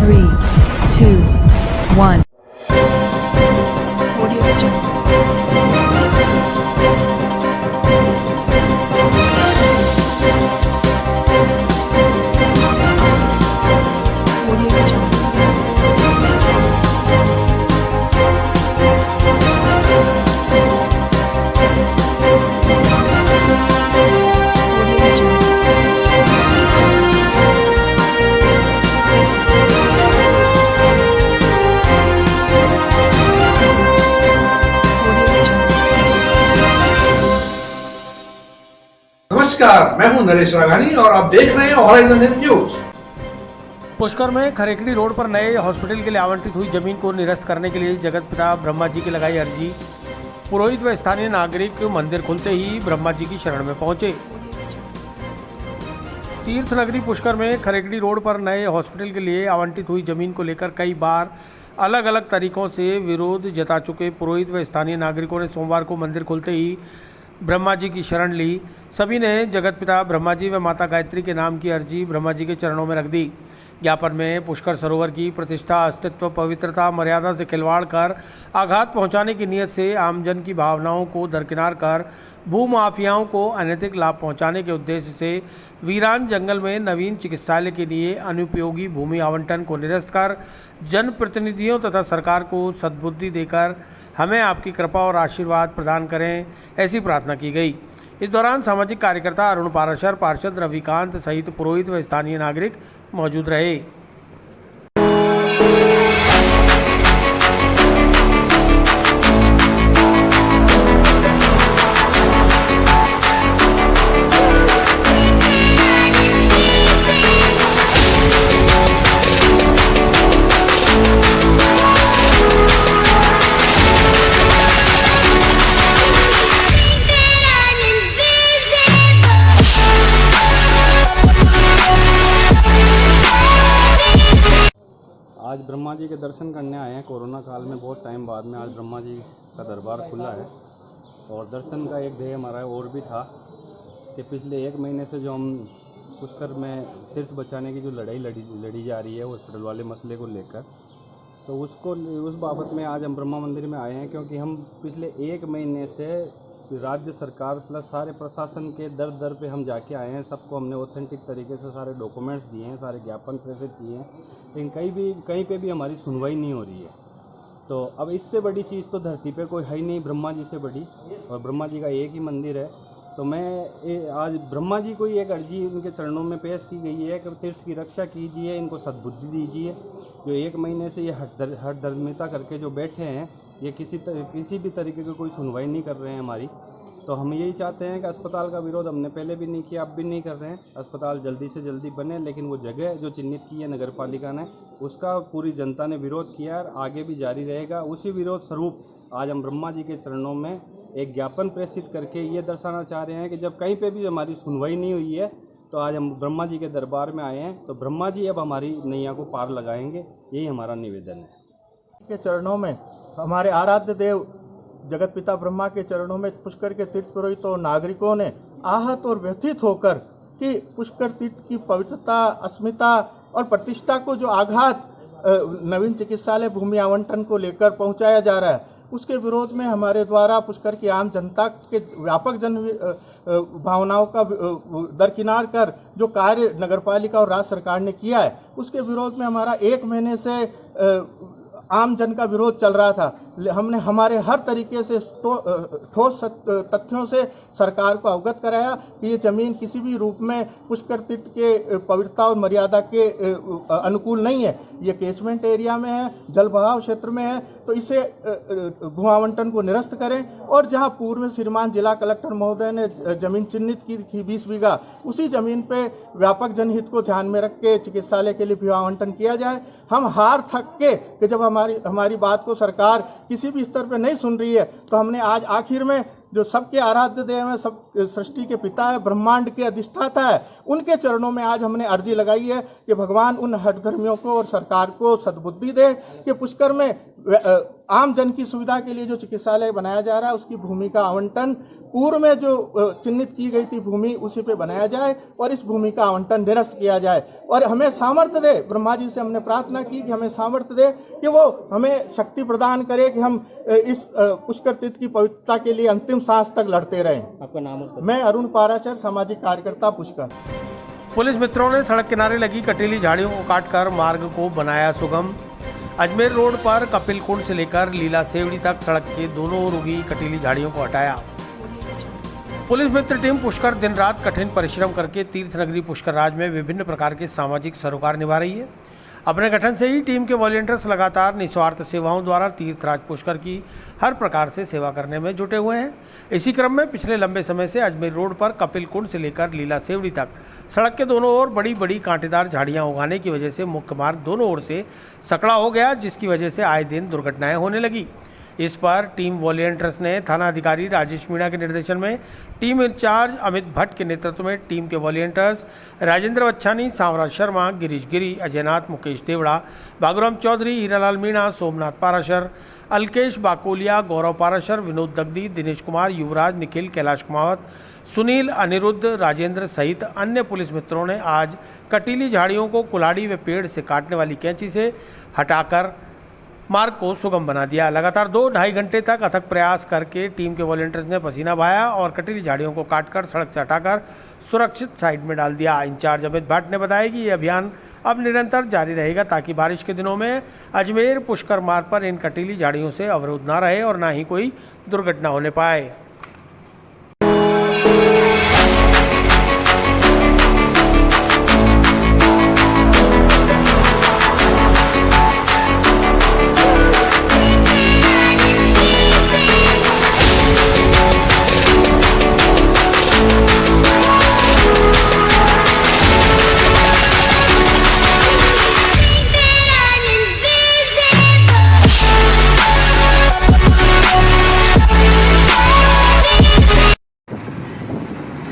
3, 2, 1. नमस्कार, मैं हूं नरेश राघानी और आप देख रहे हैं हॉराइजन न्यूज। पुष्कर में खरेकड़ी रोड पर नए हॉस्पिटल के लिए आवंटित हुई जमीन को निरस्त करने के लिए जगत पिता ब्रह्मा जी की लगाई अर्जी। पुरोहित व स्थानीय नागरिक मंदिर खुलते ही ब्रह्मा जी की शरण में पहुंचे। तीर्थ नगरी पुष्कर में खरेकड़ी रोड पर नए हॉस्पिटल के लिए आवंटित हुई जमीन को लेकर कई बार अलग अलग तरीकों से विरोध जता चुके पुरोहित व स्थानीय नागरिकों ने सोमवार को मंदिर खुलते ही ब्रह्मा जी की शरण ली। सभी ने जगत पिता ब्रह्मा जी व माता गायत्री के नाम की अर्जी ब्रह्मा जी के चरणों में रख दी। ज्ञापन में पुष्कर सरोवर की प्रतिष्ठा, अस्तित्व, पवित्रता, मर्यादा से खिलवाड़ कर आघात पहुंचाने की नीयत से आमजन की भावनाओं को दरकिनार कर भूमाफियाओं को अनैतिक लाभ पहुंचाने के उद्देश्य से वीरान जंगल में नवीन चिकित्सालय के लिए अनुपयोगी भूमि आवंटन को निरस्त कर जनप्रतिनिधियों तथा सरकार को सद्बुद्धि देकर हमें आपकी कृपा और आशीर्वाद प्रदान करें, ऐसी प्रार्थना की गई। इस दौरान सामाजिक कार्यकर्ता अरुण पाराशर, पार्षद रविकांत सहित पुरोहित व स्थानीय नागरिक मौजूद रहे। आज ब्रह्मा जी के दर्शन करने आए हैं। कोरोना काल में बहुत टाइम बाद में आज ब्रह्मा जी का दरबार खुला है और दर्शन का एक ध्येय हमारा और भी था कि पिछले 1 महीने से जो हम पुष्कर में तीर्थ बचाने की जो लड़ाई लड़ी जा रही है हॉस्पिटल वाले मसले को लेकर, तो उस बाबत में आज हम ब्रह्मा मंदिर में आए हैं, क्योंकि हम पिछले 1 महीने से राज्य सरकार प्लस सारे प्रशासन के दर पे हम जाके आए हैं। सबको हमने ऑथेंटिक तरीके से सारे डॉक्यूमेंट्स दिए हैं, सारे ज्ञापन प्रेषित किए हैं, लेकिन कहीं पे भी हमारी सुनवाई नहीं हो रही है। तो अब इससे बड़ी चीज़ तो धरती पे कोई है ही नहीं ब्रह्मा जी से बड़ी, और ब्रह्मा जी का एक ही मंदिर है। तो मैं आज ब्रह्मा जी को ही एक अर्जी उनके चरणों में पेश की गई है कि तीर्थ की रक्षा कीजिए, इनको सद्बुद्धि दीजिए। जो 1 महीने से ये हठधर्मिता करके जो बैठे हैं, ये किसी भी तरीके की कोई सुनवाई नहीं कर रहे हैं हमारी। तो हम यही चाहते हैं कि अस्पताल का विरोध हमने पहले भी नहीं किया, अब भी नहीं कर रहे हैं। अस्पताल जल्दी से जल्दी बने, लेकिन वो जगह जो चिन्हित की है नगर पालिका ने, उसका पूरी जनता ने विरोध किया और आगे भी जारी रहेगा। उसी विरोध स्वरूप आज हम ब्रह्मा जी के चरणों में एक ज्ञापन प्रेषित करके ये दर्शाना चाह रहे हैं कि जब कहीं पर भी हमारी सुनवाई नहीं हुई है, तो आज हम ब्रह्मा जी के दरबार में आए हैं। तो ब्रह्मा जी अब हमारी नैया को पार लगाएंगे, यही हमारा निवेदन है। के चरणों में हमारे आराध्य देव जगत पिता ब्रह्मा के चरणों में पुष्कर के तीर्थ पुरोहितों और नागरिकों ने आहत और व्यथित होकर कि पुष्कर तीर्थ की पवित्रता, अस्मिता और प्रतिष्ठा को जो आघात नवीन चिकित्सालय भूमि आवंटन को लेकर पहुंचाया जा रहा है, उसके विरोध में हमारे द्वारा पुष्कर की आम जनता के व्यापक जन भावनाओं का दरकिनार कर जो कार्य नगरपालिका और राज्य सरकार ने किया है, उसके विरोध में हमारा 1 महीने से आम जन का विरोध चल रहा था। हमने हमारे हर तरीके से ठोस तथ्यों से सरकार को अवगत कराया कि ये ज़मीन किसी भी रूप में पुष्कर तीर्थ के पवित्रता और मर्यादा के अनुकूल नहीं है। ये केचमेंट एरिया में है, जल बहाव क्षेत्र में है, तो इसे भू आवंटन को निरस्त करें। और जहां पूर्व में श्रीमान जिला कलेक्टर महोदय ने जमीन चिन्हित की थी 20 बीघा, उसी जमीन पे व्यापक जनहित को ध्यान में रख के चिकित्सालय के लिए भू आवंटन किया जाए। हम हार थक के कि जब हमारी बात को सरकार किसी भी स्तर पे नहीं सुन रही है, तो हमने आज आखिर में जो सबके आराध्य देव हैं, सब सृष्टि के पिता है, ब्रह्मांड के अधिष्ठाता है, उनके चरणों में आज हमने अर्जी लगाई है कि भगवान उन हठधर्मियों को और सरकार को सद्बुद्धि दे कि पुष्कर में आम जन की सुविधा के लिए जो चिकित्सालय बनाया जा रहा है उसकी भूमि का आवंटन पूर्व में जो चिन्हित की गई थी भूमि उसी पे बनाया जाए और इस भूमि का आवंटन निरस्त किया जाए। और हमें सामर्थ्य दे, ब्रह्मा जी से हमने प्रार्थना की कि हमें सामर्थ्य दे कि वो हमें शक्ति प्रदान करे कि हम इस पुष्कर तीर्थ की पवित्रता के लिए अंतिम सांस तक लड़ते रहें। आपका नाम? मैं अरुण पाराशर, सामाजिक कार्यकर्ता, पुष्कर। पुलिस मित्रों ने सड़क किनारे लगी कटीली झाड़ियों को काटकर मार्ग को बनाया सुगम। अजमेर रोड पर कपिल कुंड से लेकर लीला सेवड़ी तक सड़क के दोनों ओर उगी कटीली झाड़ियों को हटाया। पुलिस मित्र टीम पुष्कर दिन रात कठिन परिश्रम करके तीर्थ नगरी पुष्कर राज में विभिन्न प्रकार के सामाजिक सरोकार निभा रही है। अपने गठन से ही टीम के वॉलंटियर्स लगातार निस्वार्थ सेवाओं द्वारा तीर्थराज पुष्कर की हर प्रकार से सेवा करने में जुटे हुए हैं। इसी क्रम में पिछले लंबे समय से अजमेर रोड पर कपिल कुंड से लेकर लीला सेवड़ी तक सड़क के दोनों ओर बड़ी बड़ी कांटेदार झाड़ियां उगाने की वजह से मुख्य मार्ग दोनों ओर से सकड़ा हो गया, जिसकी वजह से आए दिन दुर्घटनाएं होने लगी। इस पर टीम वॉलंटियर्स ने थाना अधिकारी राजेश मीणा के निर्देशन में टीम इंचार्ज अमित भट्ट के नेतृत्व में टीम के वॉलंटियर्स राजेंद्र बच्चानी, सांवरा शर्मा, गिरीश गिरी, अजयनाथ, मुकेश देवड़ा, बागुराम चौधरी, हीरालाल मीणा, सोमनाथ पाराशर, अलकेश बाकोलिया, गौरव पाराशर, विनोद दगदी, दिनेश कुमार, युवराज, निखिल, कैलाश कुमावत, सुनील, अनिरुद्ध, राजेंद्र सहित अन्य पुलिस मित्रों ने आज कटीली झाड़ियों को कुल्हाड़ी व पेड़ से काटने वाली कैंची से हटाकर मार्ग को सुगम बना दिया। लगातार 2-2.5 घंटे तक अथक प्रयास करके टीम के वॉलंटियर्स ने पसीना बहाया और कटीली झाड़ियों को काटकर सड़क से हटाकर सुरक्षित साइड में डाल दिया। इंचार्ज अमित भट्ट ने बताया कि यह अभियान अब निरंतर जारी रहेगा ताकि बारिश के दिनों में अजमेर पुष्कर मार्ग पर इन कटीली झाड़ियों से अवरोध न रहे और न ही कोई दुर्घटना होने पाए।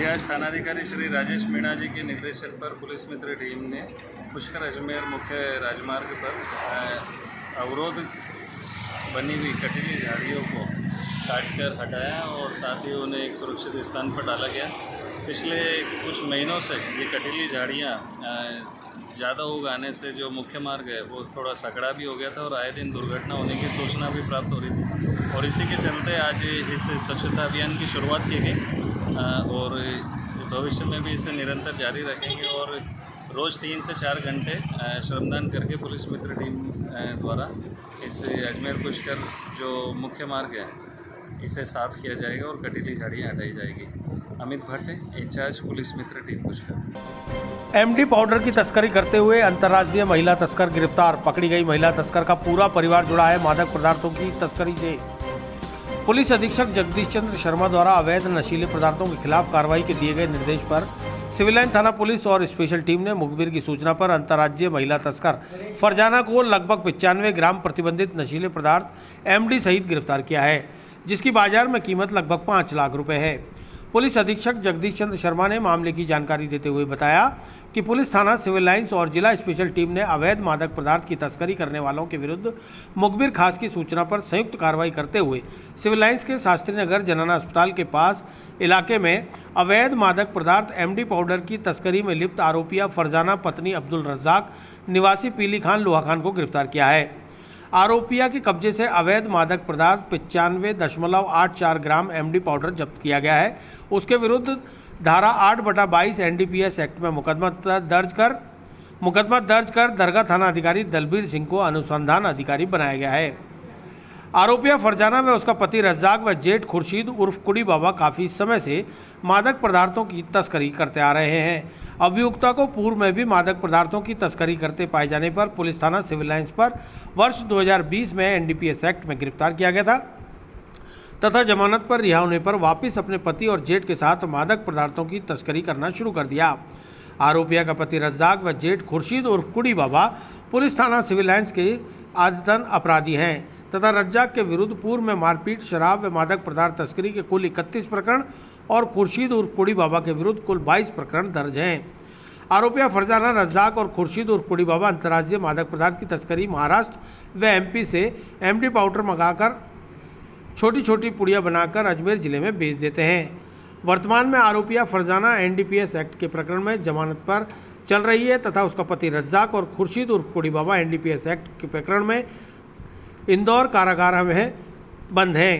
आज थानाधिकारी श्री राजेश मीणा जी के निर्देशन पर पुलिस मित्र टीम ने पुष्कर अजमेर मुख्य राजमार्ग पर अवरोध बनी हुई कटीली झाड़ियों को काटकर हटाया और साथ ही उन्हें एक सुरक्षित स्थान पर डाला गया। पिछले कुछ महीनों से ये कटीली झाड़ियाँ ज़्यादा उगाने से जो मुख्य मार्ग है वो थोड़ा सकड़ा भी हो गया था और आए दिन दुर्घटना होने की सूचना भी प्राप्त हो रही थी और इसी के चलते आज इस स्वच्छता अभियान की शुरुआत की गई और भविष्य में भी इसे निरंतर जारी रखेंगे और रोज़ 3 से 4 घंटे श्रमदान करके पुलिस मित्र टीम द्वारा इस अजमेर पुष्कर जो मुख्य मार्ग है इसे साफ़ किया जाएगा और कटीली झाड़ियाँ हटाई जाएगी। अमित भट्ट, इंचार्ज पुलिस मित्र टीम पुष्कर। एमडी पाउडर की तस्करी करते हुए अंतर्राज्यीय महिला तस्कर गिरफ्तार। पकड़ी गई महिला तस्कर का पूरा परिवार जुड़ा है मादक पदार्थों की तस्करी से। पुलिस अधीक्षक जगदीश चंद्र शर्मा द्वारा अवैध नशीले पदार्थों के खिलाफ कार्रवाई के दिए गए निर्देश पर सिविल लाइन थाना पुलिस और स्पेशल टीम ने मुखबिर की सूचना पर अंतर्राज्यीय महिला तस्कर फरजाना को लगभग 95 ग्राम प्रतिबंधित नशीले पदार्थ एमडी सहित गिरफ्तार किया है, जिसकी बाजार में कीमत लगभग 5 लाख रुपए है। पुलिस अधीक्षक जगदीश चंद्र शर्मा ने मामले की जानकारी देते हुए बताया कि पुलिस थाना सिविल लाइंस और जिला स्पेशल टीम ने अवैध मादक पदार्थ की तस्करी करने वालों के विरुद्ध मुखबिर खास की सूचना पर संयुक्त कार्रवाई करते हुए सिविल लाइंस के शास्त्री नगर जनाना अस्पताल के पास इलाके में अवैध मादक पदार्थ एमडी पाउडर की तस्करी में लिप्त आरोपिया फरजाना पत्नी अब्दुल रज्जाक निवासी पीली खान लोहा खान को गिरफ्तार किया है। आरोपिया के कब्जे से अवैध मादक पदार्थ 95.84 ग्राम एमडी पाउडर जब्त किया गया है। उसके विरुद्ध धारा 8/22 एनडीपीएस एक्ट में मुकदमा दर्ज कर दरगाह थाना अधिकारी दलबीर सिंह को अनुसंधान अधिकारी बनाया गया है। आरोपिया फरजाना व उसका पति रज्जाक व जेठ खुर्शीद उर्फ कुड़ी बाबा काफ़ी समय से मादक पदार्थों की तस्करी करते आ रहे हैं। अभियुक्ता को पूर्व में भी मादक पदार्थों की तस्करी करते पाए जाने पर पुलिस थाना सिविल लाइंस पर वर्ष 2020 में एनडीपीएस एक्ट में गिरफ्तार किया गया था तथा जमानत पर रिहा होने पर वापस अपने पति और जेठ के साथ मादक पदार्थों की तस्करी करना शुरू कर दिया। आरोपिया का पति रज्जाक व जेठ खुर्शीद उर्फ कुड़ी बाबा पुलिस थाना सिविल लाइंस के आदतन अपराधी हैं तथा रज्जाक के विरुद्ध पूर्व में मारपीट, शराब व मादक पदार्थ तस्करी के कुल 31 प्रकरण और खुर्शीद उर्फ कुड़ी बाबा के विरुद्ध कुल 22 प्रकरण दर्ज हैं। आरोपियां फरजाना, रज्जाक और खुर्शीद उर्फ कुड़ी बाबा अंतर्राज्यीय मादक पदार्थ की तस्करी महाराष्ट्र व एमपी से एमडी पाउडर मंगाकर छोटी छोटी पुड़िया बनाकर अजमेर जिले में बेच देते हैं। वर्तमान में आरोपिया फरजाना एनडीपीएस एक्ट के प्रकरण में जमानत पर चल रही है तथा उसका पति रज्जाक और खुर्शीद उर्फ कुड़ी बाबा एनडीपीएस एक्ट के प्रकरण में इंदौर कारागार में बंद हैं।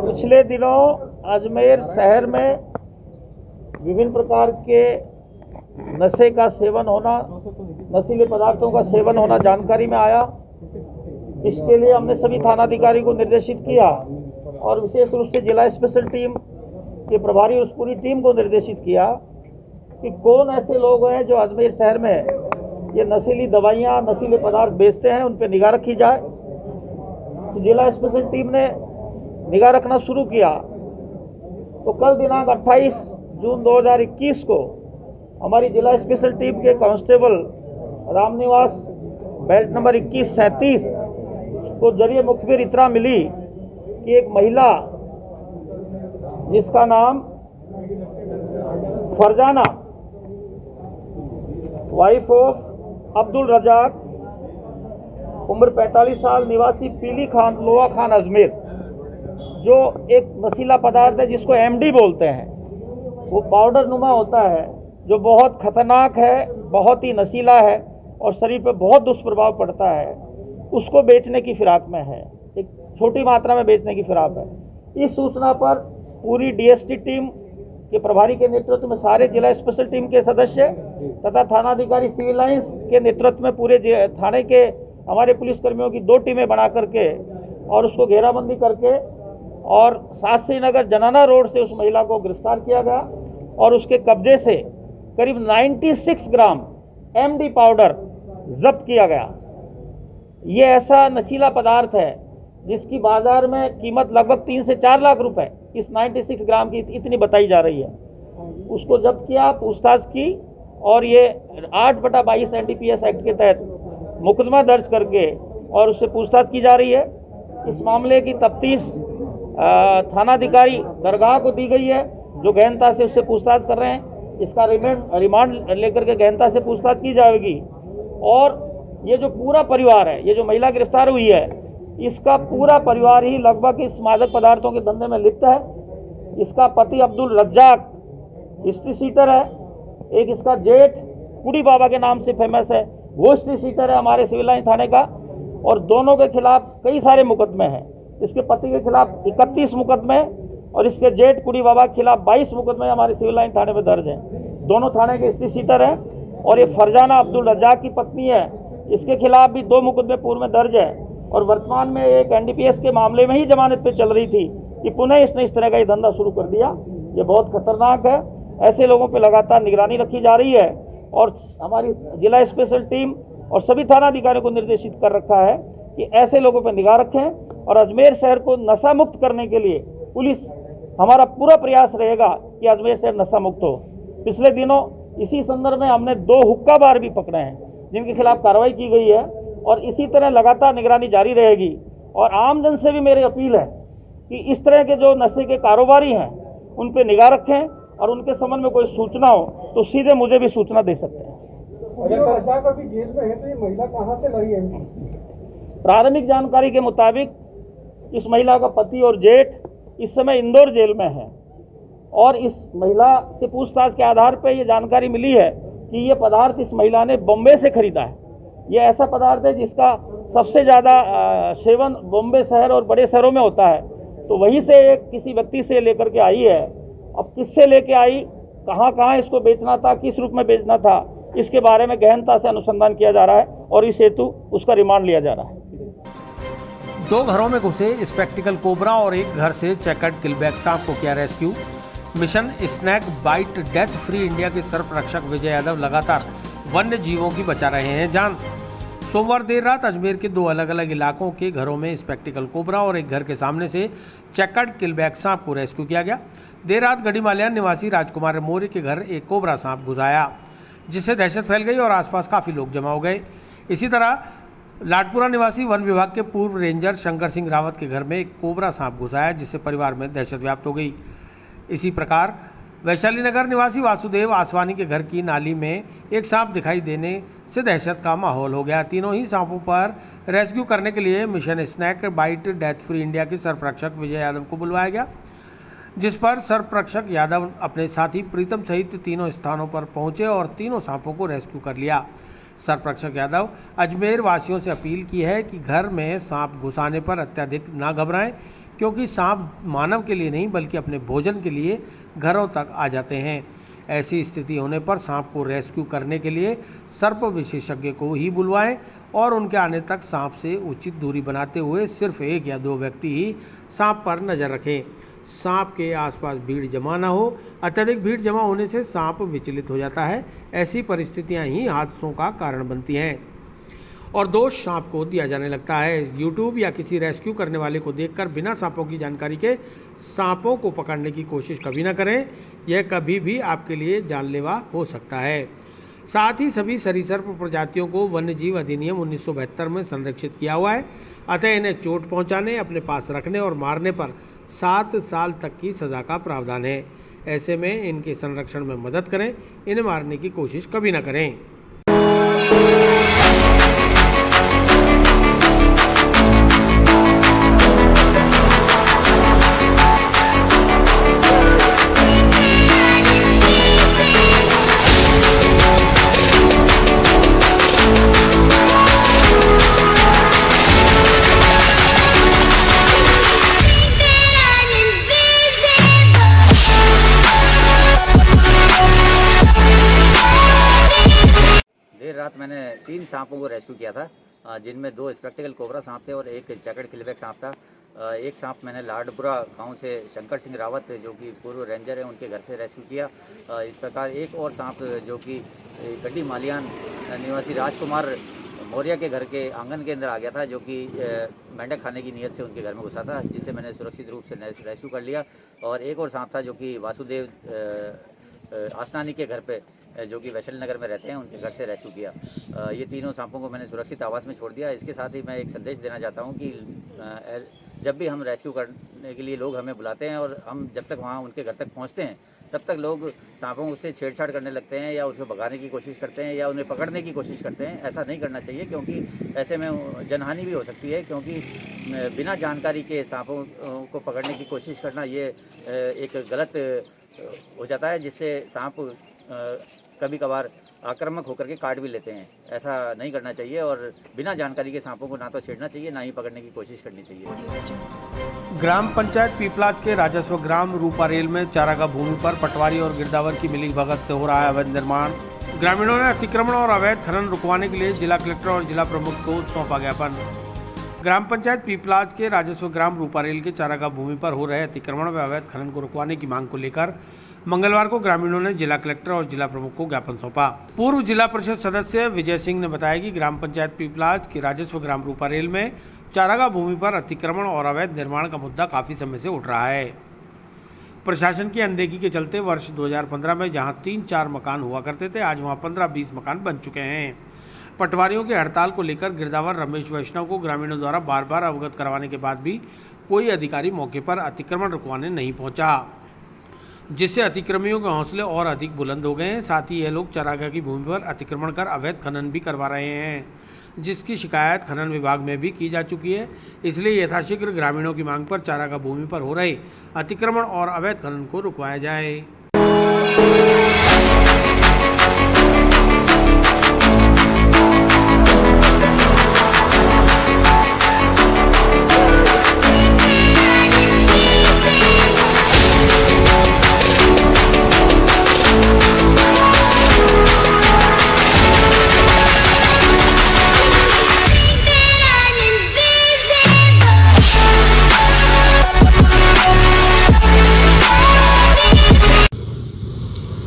पिछले दिनों अजमेर शहर में विभिन्न प्रकार के नशे का सेवन होना, नशीले पदार्थों का सेवन होना जानकारी में आया। इसके लिए हमने सभी थानाधिकारी को निर्देशित किया और विशेष रूप से जिला स्पेशल टीम के प्रभारी उस पूरी टीम को निर्देशित किया कि कौन ऐसे लोग हैं जो अजमेर शहर में ये नशीली दवाइयाँ, नशीले पदार्थ बेचते हैं, उन पर निगाह रखी जाए। तो जिला स्पेशल टीम ने निगाह रखना शुरू किया। तो कल दिनांक 28 जून 2021 को हमारी जिला स्पेशल टीम के कांस्टेबल रामनिवास बेल्ट नंबर 2137 को जरिए मुखबिर इतला मिली कि एक महिला जिसका नाम फरजाना वाइफ ऑफ अब्दुल रजाक उम्र 45 साल निवासी पीली खान लोहा खान अजमेर, जो एक नशीला पदार्थ है जिसको एमडी बोलते हैं, वो पाउडर नुमा होता है जो बहुत खतरनाक है, बहुत ही नशीला है और शरीर पर बहुत दुष्प्रभाव पड़ता है, उसको बेचने की फिराक में है, एक छोटी मात्रा में बेचने की फिराक है। इस सूचना पर पूरी डीएसटी टीम के प्रभारी के नेतृत्व में सारे जिला स्पेशल टीम के सदस्य तथा थानाधिकारी सिविल लाइंस के नेतृत्व में पूरे थाने के हमारे पुलिसकर्मियों की 2 टीमें बना करके और उसको घेराबंदी करके और शास्त्री नगर जनाना रोड से उस महिला को गिरफ्तार किया गया और उसके कब्जे से करीब 96 ग्राम एमडी पाउडर जब्त किया गया। ये ऐसा नशीला पदार्थ है जिसकी बाजार में कीमत लगभग 3 से 4 लाख रुपए इस 96 ग्राम की इतनी बताई जा रही है। उसको जब्त किया, पूछताछ की और ये 8/22 एनडीपीएस एक्ट के तहत मुकदमा दर्ज करके और उससे पूछताछ की जा रही है। इस मामले की तफ्तीश थानाधिकारी दरगाह को दी गई है जो गहनता से उससे पूछताछ कर रहे हैं। इसका रिमांड लेकर के गहनता से पूछताछ की जाएगी। और ये जो पूरा परिवार है, ये जो महिला गिरफ्तार हुई है, इसका पूरा परिवार ही लगभग इस मादक पदार्थों के धंधे में लिप्त है। इसका पति अब्दुल रज्जाक हिस्ट्री सीटर है, एक इसका जेठ कुड़ी बाबा के नाम से फेमस है, वो हिस्ट्री सीटर है हमारे सिविल लाइन थाने का, और दोनों के खिलाफ कई सारे मुकदमे हैं। इसके पति के खिलाफ 31 मुकदमे और इसके जेठ कुड़ी बाबा के खिलाफ 22 मुकदमे हमारे सिविल लाइन थाने में दर्ज हैं। दोनों थाने के हिस्ट्री सीटर हैं। और ये फरजाना अब्दुल रजाक की पत्नी है, इसके खिलाफ भी 2 मुकदमे पूर्व में दर्ज है और वर्तमान में एक एनडीपीएस के मामले में ही जमानत पे चल रही थी कि पुनः इसने इस तरह का ये धंधा शुरू कर दिया। ये बहुत खतरनाक है। ऐसे लोगों पे लगातार निगरानी रखी जा रही है और हमारी जिला स्पेशल टीम और सभी थानाधिकारियों को निर्देशित कर रखा है कि ऐसे लोगों पर निगाह रखें और अजमेर शहर को नशा मुक्त करने के लिए पुलिस हमारा पूरा प्रयास रहेगा कि अजमेर शहर नशा मुक्त हो। पिछले दिनों इसी संदर्भ में हमने 2 हुक्का बार भी पकड़े हैं जिनके खिलाफ कार्रवाई की गई है और इसी तरह लगातार निगरानी जारी रहेगी। और आमजन से भी मेरी अपील है कि इस तरह के जो नशे के कारोबारी हैं उन पर निगाह रखें और उनके संबंध में कोई सूचना हो तो सीधे मुझे भी सूचना दे सकते हैं। अभी जेल में है तो ये महिला कहाँ से लाई है? प्रारंभिक जानकारी के मुताबिक इस महिला का पति और जेठ इस समय इंदौर जेल में है और इस महिला से पूछताछ के आधार पर यह जानकारी मिली है कि ये पदार्थ इस महिला ने बॉम्बे से खरीदा है। ये ऐसा पदार्थ है जिसका सबसे ज़्यादा सेवन बॉम्बे शहर और बड़े शहरों में होता है, तो वहीं से एक किसी व्यक्ति से लेकर के आई है। अब किससे लेके आई, कहाँ कहाँ इसको बेचना था, किस रूप में बेचना था, इसके बारे में गहनता से अनुसंधान किया जा रहा है और इस हेतु उसका रिमांड लिया जा रहा है। 2 घरों में घुसे स्पेक्टिकल कोबरा और एक घर से चेकर्ड किलबैक सांप को किया rescue. Mission snake bite death free India के सर्परक्षक विजय यादव लगातार वन्य जीवों की बचा रहे हैं जान। सोमवार देर रात अजमेर के 2 अलग अलग इलाकों के घरों में स्पेक्टिकल कोबरा और एक घर के सामने से चेकर्ड किलबैक सांप को रेस्क्यू किया गया। देर रात गढ़ीमालियान निवासी राजकुमार मौर्य के घर एक कोबरा सांप घुस आया, जिससे दहशत फैल गई और आसपास काफ़ी लोग जमा हो गए। इसी तरह लाडपुरा निवासी वन विभाग के पूर्व रेंजर शंकर सिंह रावत के घर में एक कोबरा सांप घुस आया, जिससे परिवार में दहशत व्याप्त हो गई। इसी प्रकार वैशाली नगर निवासी वासुदेव आसवानी के घर की नाली में एक सांप दिखाई देने से दहशत का माहौल हो गया। तीनों ही सांपों पर रेस्क्यू करने के लिए mission snake bite death free India के सर्परक्षक विजय यादव को बुलवाया गया, जिस पर सर्परक्षक यादव अपने साथी प्रीतम सहित तीनों स्थानों पर पहुंचे और तीनों सांपों को रेस्क्यू कर लिया। सर्परक्षक यादव अजमेर वासियों से अपील की है कि घर में सांप घुस आने पर अत्यधिक ना घबराएं, क्योंकि सांप मानव के लिए नहीं बल्कि अपने भोजन के लिए घरों तक आ जाते हैं। ऐसी स्थिति होने पर सांप को रेस्क्यू करने के लिए सर्प विशेषज्ञ को ही बुलवाएं और उनके आने तक सांप से उचित दूरी बनाते हुए सिर्फ 1 या 2 व्यक्ति ही सांप पर नज़र रखें। सांप के आसपास भीड़ जमा न हो। अत्यधिक भीड़ जमा होने से सांप विचलित हो जाता है। ऐसी परिस्थितियां ही हादसों का कारण बनती हैं और दोष सांप को दिया जाने लगता है। यूट्यूब या किसी रेस्क्यू करने वाले को देखकर बिना सांपों की जानकारी के सांपों को पकड़ने की कोशिश कभी ना करें, यह कभी भी आपके लिए जानलेवा हो सकता है। साथ ही सभी सरीसृप प्रजातियों को वन्यजीव अधिनियम 1972 में संरक्षित किया हुआ है, अतः इन्हें चोट पहुंचाने, अपने पास रखने और मारने पर 7 साल तक की सज़ा का प्रावधान है। ऐसे में इनके संरक्षण में मदद करें, इन्हें मारने की कोशिश कभी ना करें। देर रात मैंने 3 सांपों को रेस्क्यू किया था, जिनमें 2 स्पेक्टिकल कोबरा सांप थे और एक चेकर्ड किलबैक सांप था। एक सांप मैंने लाडपुरा गांव से शंकर सिंह रावत जो कि पूर्व रेंजर हैं उनके घर से रेस्क्यू किया। इस प्रकार एक और सांप जो कि गढ़ीमालियान निवासी राजकुमार मौर्य के घर के आंगन के अंदर आ गया था, जो कि मेंढक खाने की नीयत से उनके घर में घुसा था, जिसे मैंने सुरक्षित रूप से रेस्क्यू कर लिया। और एक और सांप था जो कि वासुदेव आसनानी के घर पे जो कि वैशाली नगर में रहते हैं, उनके घर से रेस्क्यू किया। ये तीनों सांपों को मैंने सुरक्षित आवास में छोड़ दिया। इसके साथ ही मैं एक संदेश देना चाहता हूँ कि जब भी हम रेस्क्यू करने के लिए लोग हमें बुलाते हैं और हम जब तक वहाँ उनके घर तक पहुँचते हैं तब तक लोग सांपों से छेड़छाड़ करने लगते हैं या उसको भगाने की कोशिश करते हैं या उन्हें पकड़ने की कोशिश करते हैं। ऐसा नहीं करना चाहिए, क्योंकि ऐसे में जनहानि भी हो सकती है, क्योंकि बिना जानकारी के सांपों को पकड़ने की कोशिश करना ये एक गलत हो जाता है, जिससे सांप कभी कभार आक्रामक होकर के काट भी लेते हैं। ऐसा नहीं करना चाहिए और बिना जानकारी के सांपों को ना तो छेड़ना चाहिए, ना ही पकड़ने की कोशिश करनी चाहिए। ग्राम पंचायत पीपलाद के राजस्व ग्राम रूपारेल में चारागाह भूमि पर पटवारी और गिरदावर की मिलीभगत से हो रहा है अवैध निर्माण। ग्रामीणों ने अतिक्रमण और अवैध खनन रुकवाने के लिए जिला कलेक्टर और जिला प्रमुख को सौंपा ज्ञापन। ग्राम पंचायत पीपलाद के राजस्व ग्राम रूपारेल के चारागाह भूमि पर हो रहे अतिक्रमण व अवैध खनन को रुकवाने की मांग को लेकर मंगलवार को ग्रामीणों ने जिला कलेक्टर और जिला प्रमुख को ज्ञापन सौंपा। पूर्व जिला परिषद सदस्य विजय सिंह ने बताया कि ग्राम पंचायत पीपलाद के राजस्व ग्राम रूपारेल में चारागाह भूमि पर अतिक्रमण और अवैध निर्माण का मुद्दा काफी समय से उठ रहा है। प्रशासन की अनदेखी के चलते वर्ष 2015 में जहां 3-4 मकान हुआ करते थे, आज वहां 15-20 मकान बन चुके हैं। पटवारियों की हड़ताल को लेकर गिरदावर रमेश वैष्णव को ग्रामीणों द्वारा बार बार अवगत करवाने के बाद भी कोई अधिकारी मौके पर अतिक्रमण रुकवाने नहीं पहुंचा, जिससे अतिक्रमियों के हौसले और अधिक बुलंद हो गए हैं। साथ ही ये लोग चारागाह की भूमि पर अतिक्रमण कर अवैध खनन भी करवा रहे हैं, जिसकी शिकायत खनन विभाग में भी की जा चुकी है। इसलिए यथाशीघ्र ग्रामीणों की मांग पर चारागाह भूमि पर हो रहे अतिक्रमण और अवैध खनन को रुकवाया जाए।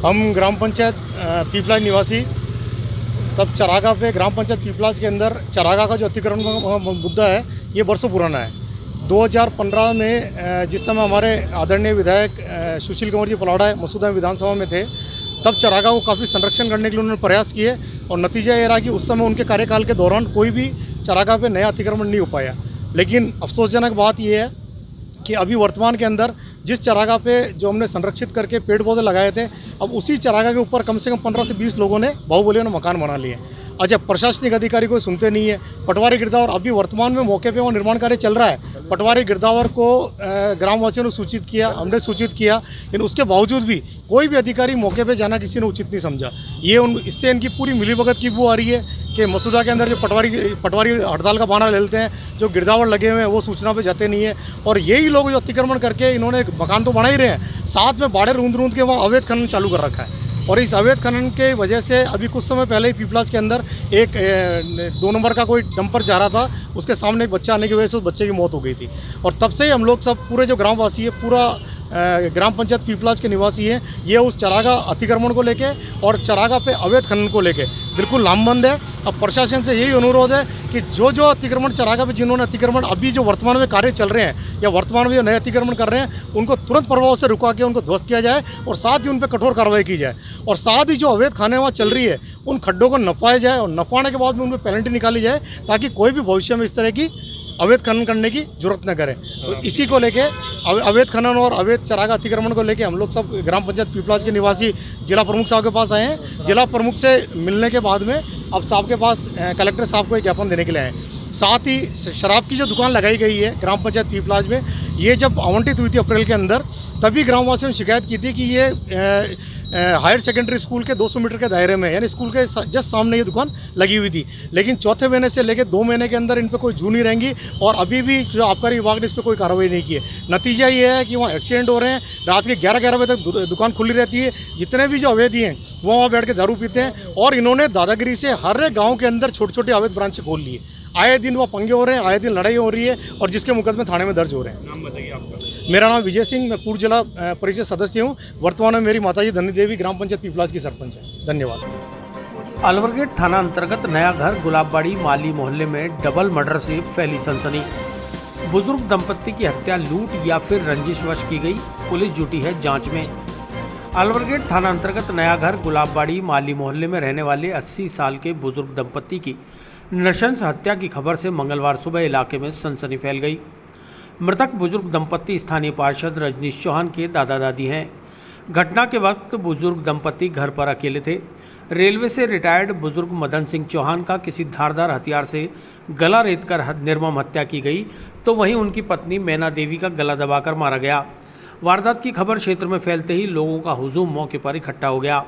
हम ग्राम पंचायत पीपलाज निवासी सब चरागा पे ग्राम पंचायत पीपलाज के अंदर चरागा का जो अतिक्रमण का मुद्दा है ये बरसों पुराना है। 2015 में जिस समय हमारे आदरणीय विधायक सुशील कुमार जी पलाड़ा मसूदा विधानसभा में थे, तब चरागा को काफ़ी संरक्षण करने के लिए उन्होंने प्रयास किए और नतीजा ये रहा कि उस समय उनके कार्यकाल के दौरान कोई भी चरागा पे नया अतिक्रमण नहीं हो पाया। लेकिन अफसोसजनक बात यह है कि अभी वर्तमान के अंदर जिस चरागा पे जो हमने संरक्षित करके पेड़ पौधे लगाए थे, अब उसी चरागा के ऊपर कम से कम 15 से 20 लोगों ने बाहुबलियों ने मकान बना लिए। अच्छा, प्रशासनिक अधिकारी कोई सुनते नहीं है। पटवारी गिरदावर अभी वर्तमान में मौके पे वो निर्माण कार्य चल रहा है। पटवारी गिरदावर को ग्रामवासियों ने सूचित किया, हमने सूचित किया, लेकिन उसके बावजूद भी कोई भी अधिकारी मौके पे जाना किसी ने उचित नहीं समझा। इससे इनकी पूरी मिलीभगत की बू आ रही है कि मसूदा के अंदर जो पटवारी हड़ताल का बहाना ले लेते हैं, जो गिरदावर लगे हुए हैं वो सूचना पे जाते नहीं है। और यही लोग जो अतिक्रमण करके इन्होंने मकान तो बना ही रहे हैं, साथ में बाड़े रूंद के वहाँ अवैध खनन चालू कर रखा है। और इस अवैध खनन के वजह से अभी कुछ समय पहले ही पीपलाज के अंदर एक 2 नंबर का कोई डंपर जा रहा था, उसके सामने एक बच्चा आने की वजह से उस बच्चे की मौत हो गई थी। और तब से ही हम लोग सब पूरे जो ग्रामवासी है, पूरा ग्राम पंचायत पीपलाज के निवासी हैं, ये उस चरागा अतिक्रमण को लेके और चरागा पे अवैध खनन को लेके बिल्कुल लामबंद है। अब प्रशासन से यही अनुरोध है कि जो अतिक्रमण चरागा पे जिन्होंने अतिक्रमण अभी जो वर्तमान में कार्य चल रहे हैं या वर्तमान में जो नए अतिक्रमण कर रहे हैं, उनको तुरंत प्रभाव से रुका के उनको ध्वस्त किया जाए और साथ ही उन पर कठोर कार्रवाई की जाए। और साथ ही जो अवैध खाने वहाँ चल रही है, उन खड्डों को नपाया जाए और नपाने के बाद में उन पर पेनल्टी निकाली जाए, ताकि कोई भी भविष्य में इस तरह की अवैध खनन करने की जरूरत न करें। तो इसी को लेके अवैध खनन और अवैध चरागा अतिक्रमण को लेके हम लोग सब ग्राम पंचायत पीपलाज के निवासी जिला प्रमुख साहब के पास आए हैं। जिला प्रमुख से मिलने के बाद में अब साहब के पास कलेक्टर साहब को एक ज्ञापन देने के लिए आए हैं। साथ ही शराब की जो दुकान लगाई गई है ग्राम पंचायत पीपलाज में, ये जब आवंटित हुई थी अप्रैल के अंदर, तभी ग्रामवासियों ने शिकायत की थी कि ये हायर सेकेंडरी स्कूल के 200 मीटर के दायरे में, यानी स्कूल के जस्ट सामने ये दुकान लगी हुई थी। लेकिन चौथे महीने से लेकर 2 महीने के अंदर इन पर कोई जू नहीं रहेंगी और अभी भी जो आबकारी विभाग ने इस पर कोई कार्रवाई नहीं की है। नतीजा ये है कि वहाँ एक्सीडेंट हो रहे हैं, रात के 11-11 बजे तक दुकान खुली रहती है। जितने भी जो अवैधी हैं वो वहाँ बैठ के दारू पीते हैं और इन्होंने दादागिरी से हर एक गाँव के अंदर छोटे छोटे अवैध ब्रांचें खोल ली है। आए दिन वहाँ पंगे हो रहे हैं, आए दिन लड़ाई हो रही है और जिसके मुकदमे थाने में दर्ज हो रहे हैं। नाम बताइए आपका। मेरा नाम विजय सिंह, मैं पूर्व जिला परिषद सदस्य हूँ। वर्तमान में मेरी माताजी धनी देवी ग्राम पंचायत पीपलाज की सरपंच है। धन्यवाद। अलवरगेट थाना अंतर्गत नया घर गुलाबबाड़ी माली मोहल्ले में डबल मर्डर से फैली सनसनी। बुजुर्ग दंपत्ति की हत्या लूट या फिर रंजिशवश की गई, पुलिस जुटी है जांच में। अलवरगेट थाना अंतर्गत नया घर गुलाबबाड़ी माली मोहल्ले में रहने वाले 80 साल के बुजुर्ग दंपत्ति की नृशंस हत्या की खबर से मंगलवार सुबह इलाके में सनसनी फैल गई। मृतक बुजुर्ग दंपत्ति स्थानीय पार्षद रजनीश चौहान के दादा दादी हैं। घटना के वक्त बुजुर्ग दंपत्ति घर पर अकेले थे। रेलवे से रिटायर्ड बुजुर्ग मदन सिंह चौहान का किसी धारदार हथियार से गला रेतकर निर्मम हत्या की गई, तो वहीं उनकी पत्नी मैना देवी का गला दबाकर मारा गया। वारदात की खबर क्षेत्र में फैलते ही लोगों का हुजूम मौके पर इकट्ठा हो गया।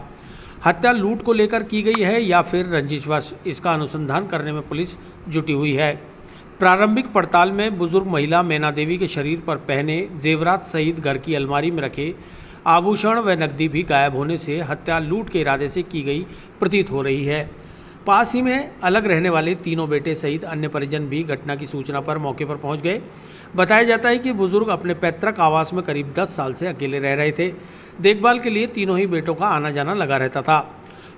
हत्या लूट को लेकर की गई है या फिर रंजिशवश, इसका अनुसंधान करने में पुलिस जुटी हुई है। प्रारंभिक पड़ताल में बुजुर्ग महिला मैना देवी के शरीर पर पहने जेवरात सहित घर की अलमारी में रखे आभूषण व नकदी भी गायब होने से हत्या लूट के इरादे से की गई प्रतीत हो रही है। पास ही में अलग रहने वाले तीनों बेटे सहित अन्य परिजन भी घटना की सूचना पर मौके पर पहुंच गए। बताया जाता है कि बुजुर्ग अपने पैतृक आवास में करीब 10 साल से अकेले रह रहे थे। देखभाल के लिए तीनों ही बेटों का आना जाना लगा रहता था।